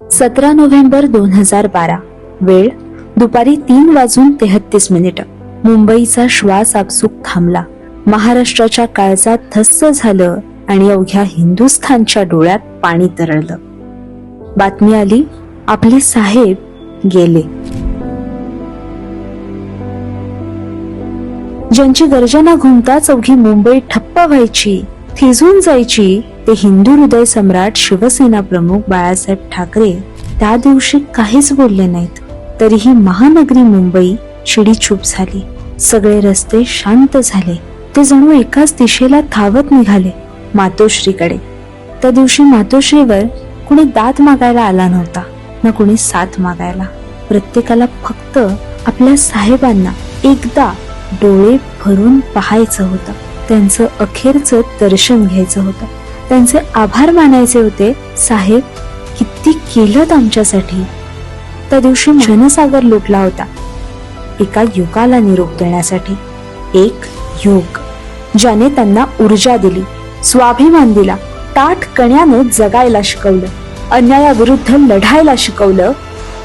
17 November 2012, वेळ दुपारी 3:33. मुंबईचा श्वास आपसूक थांबला. महाराष्ट्राच्या काळजात धस्स झालं आणि अवघ्या हिंदुस्थानच्या डोळ्यात पाणी तरळलं. बातमी आली, आपले साहेब गेले. ज्यांची गर्जना घुमताच अवघी मुंबई ठप्प व्हायची, थिजून जायची, ते हिंदू हृदय सम्राट शिवसेना प्रमुख बाळासाहेब ठाकरे त्या दिवशी काहीच बोलले नाहीत. तरीही महानगरी मुंबई चिडीचूप झाली. सगळे रस्ते शांत झाले. ते जणू एकाच दिशेला धावत निघाले, मातोश्रीकडे. त्या दिवशी मातोश्रीवर कुणी दाद मागायला आला नव्हता, ना कुणी साथ मागायला. प्रत्येकाला फक्त आपल्या साहेबांना एकदा डोळे भरून पाहायचं होतं. त्यांचं अखेरचं दर्शन घ्यायचं होतं. त्यांचे आभार मानायचे होते. साहेब, किती केलं आमच्यासाठी. त्या दिवशी जनसागर लुटला होता एका युगाला निरोप देण्यासाठी. एक युग ज्याने त्यांना ऊर्जा दिली, स्वाभिमान दिला, ताठ कण्यानं जगायला शिकवलं, अन्यायाविरुद्ध लढायला शिकवलं.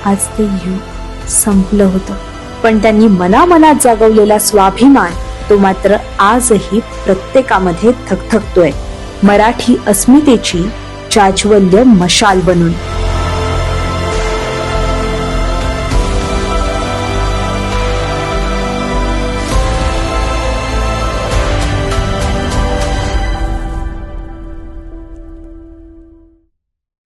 आज ते युग संपलं होतं, पण त्यांनी मनामनात जागवलेला स्वाभिमान तो मात्र आजही प्रत्येकामध्ये थकथकतोय. मराठी अस्मितेची जाज्वल्य मशाल बनून.